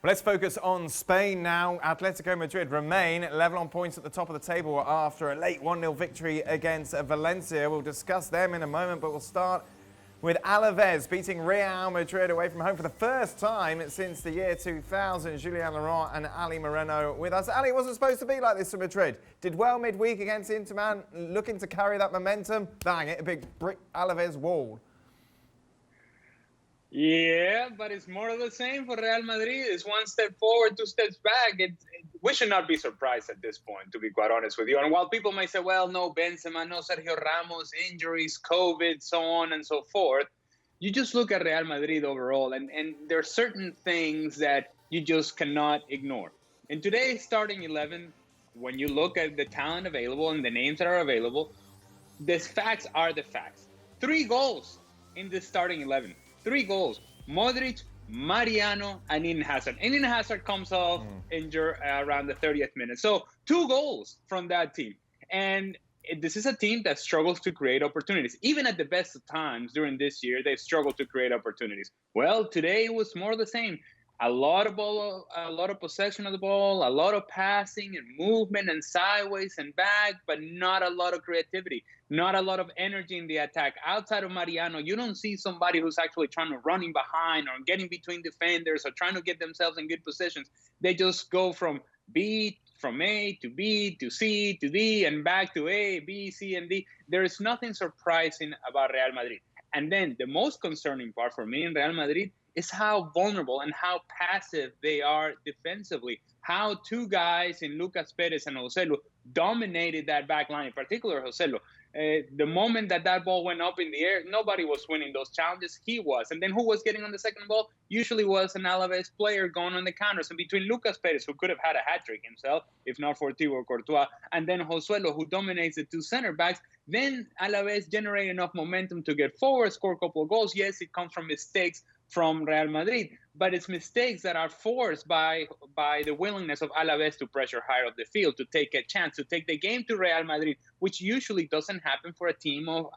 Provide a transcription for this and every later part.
Well, let's focus on Spain now. Atletico Madrid remain level on points at the top of the table after a late 1-0 victory against Valencia. We'll discuss them in a moment, but we'll start with Alaves beating Real Madrid away from home for the first time since the year 2000. Julien and Ali Moreno with us. Ali, it wasn't supposed to be like this for Madrid. Did well midweek against Inter, looking to carry that momentum. Bang, hit a big brick Alaves wall. Yeah, but it's more of the same for Real Madrid. It's one step forward, two steps back. We should not be surprised at this point, to be quite honest with you. And while people may say, well, no Benzema, no Sergio Ramos, injuries, COVID, so on and so forth, you just look at Real Madrid overall, and there are certain things that you just cannot ignore. In today's starting 11, when you look at the talent available and the names that are available, the facts are the facts. 3 goals in this starting 11. 3 goals. Modric, Mariano, and Eden Hazard. Eden Hazard comes off injured around the 30th minute. So 2 goals from that team. And this is a team that struggles to create opportunities. Even at the best of times during this year, they've struggled to create opportunities. Well, today it was more of the same. A lot of possession of the ball, a lot of passing and movement and sideways and back, but not a lot of creativity, not a lot of energy in the attack. Outside of Mariano, you don't see somebody who's actually trying to run in behind or getting between defenders or trying to get themselves in good positions. They just go from A to B to C to D and back to A, B, C, and D. There is nothing surprising about Real Madrid. And then the most concerning part for me in Real Madrid is how vulnerable and how passive they are defensively. How 2 guys in Lucas Perez and Joselu dominated that back line, in particular Joselu. The moment that ball went up in the air, nobody was winning those challenges. He was. And then who was getting on the second ball? Usually was an Alaves player going on the counters. And between Lucas Perez, who could have had a hat-trick himself, if not for Thibaut Courtois, and then Joselu, who dominates the 2 center backs, then Alaves generate enough momentum to get forward, score a couple of goals. Yes, it comes from mistakes from Real Madrid, but it's mistakes that are forced by the willingness of Alaves to pressure higher up the field, to take a chance, to take the game to Real Madrid, which usually doesn't happen for a team of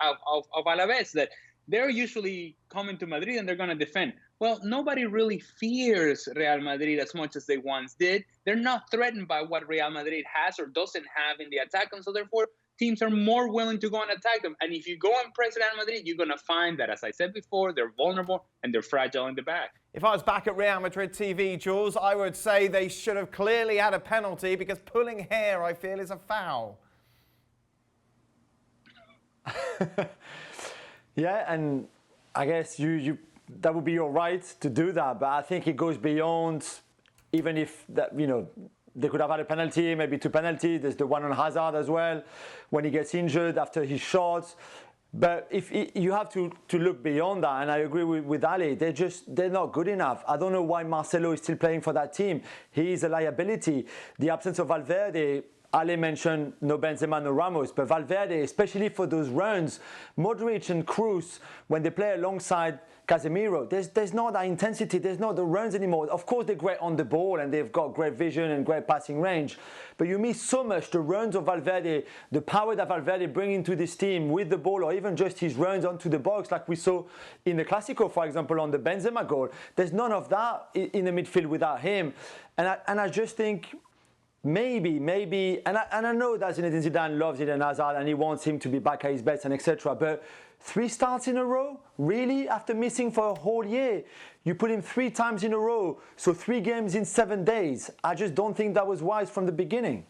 Alaves, that they're usually coming to Madrid and they're going to defend. Well, nobody really fears Real Madrid as much as they once did. They're not threatened by what Real Madrid has or doesn't have in the attack, and so therefore teams are more willing to go and attack them. And if you go and press Real Madrid, you're going to find that, as I said before, they're vulnerable and they're fragile in the back. If I was back at Real Madrid TV, Jules, I would say they should have clearly had a penalty because pulling hair, I feel, is a foul. Yeah, and I guess you that would be your right to do that, but I think it goes beyond, even if that, they could have had a penalty, maybe 2 penalties. There's the one on Hazard as well, when he gets injured after his shots. But if you have to look beyond that, and I agree with Ali, they're not good enough. I don't know why Marcelo is still playing for that team. He is a liability. The absence of Valverde, Ali mentioned no Benzema, no Ramos, but Valverde, especially for those runs, Modric and Kroos, when they play alongside Casemiro, there's not that intensity, there's not the runs anymore. Of course, they're great on the ball and they've got great vision and great passing range, but you miss so much the runs of Valverde, the power that Valverde brings into this team with the ball, or even just his runs onto the box, like we saw in the Clásico, for example, on the Benzema goal. There's none of that in the midfield without him, and I just think maybe, and I know that Zinedine Zidane loves Eden Hazard and he wants him to be back at his best and etc. But 3 starts in a row? Really? After missing for a whole year? You put him 3 times in a row, so 3 games in 7 days. I just don't think that was wise from the beginning.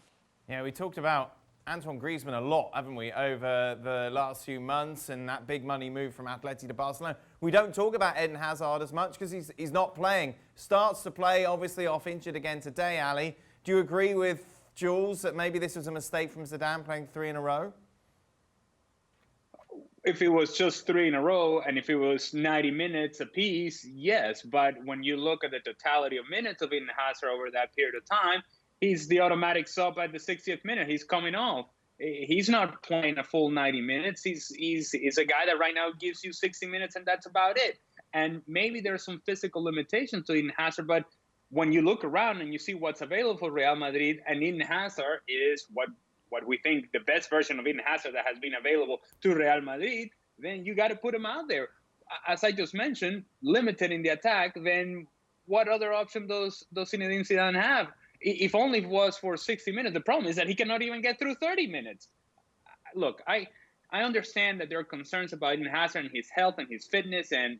Yeah, we talked about Antoine Griezmann a lot, haven't we, over the last few months, and that big money move from Atleti to Barcelona. We don't talk about Eden Hazard as much because he's not playing. Starts to play, obviously off injured again today, Ali. Do you agree with Jules that maybe this was a mistake from Zidane playing 3 in a row? If it was just 3 in a row and if it was 90 minutes apiece, yes. But when you look at the totality of minutes of Eden Hazard over that period of time, he's the automatic sub at the 60th minute. He's coming off. He's not playing a full 90 minutes. He's a guy that right now gives you 60 minutes and that's about it. And maybe there's some physical limitations to Eden Hazard, but when you look around and you see what's available for Real Madrid, and Eden Hazard is what we think the best version of Eden Hazard that has been available to Real Madrid, then you got to put him out there. As I just mentioned, limited in the attack, then what other option does Zinedine Zidane have? If only it was for 60 minutes. The problem is that he cannot even get through 30 minutes. Look, I understand that there are concerns about Eden Hazard and his health and his fitness, and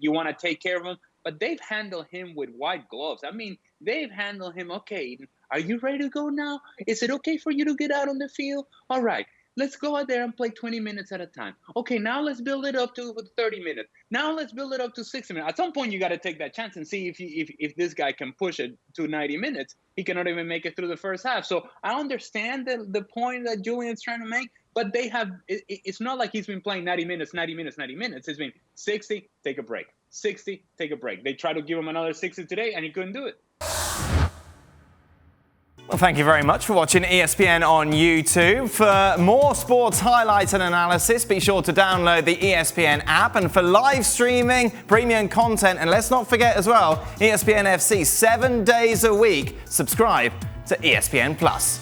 you want to take care of him. But they've handled him with white gloves. I mean, they've handled him, okay, Eden, are you ready to go now? Is it okay for you to get out on the field? All right, let's go out there and play 20 minutes at a time. Okay, now let's build it up to 30 minutes. Now let's build it up to 60 minutes. At some point, you got to take that chance and see if this guy can push it to 90 minutes. He cannot even make it through the first half. So I understand the point that Julian's trying to make, but they have, it's not like he's been playing 90 minutes. It's been 60, take a break. 60, take a break. They tried to give him another 60 today, and he couldn't do it. Well, thank you very much for watching ESPN on YouTube. For more sports highlights and analysis, be sure to download the ESPN app. And for live streaming, premium content, and let's not forget as well, ESPN FC 7 days a week. Subscribe to ESPN Plus.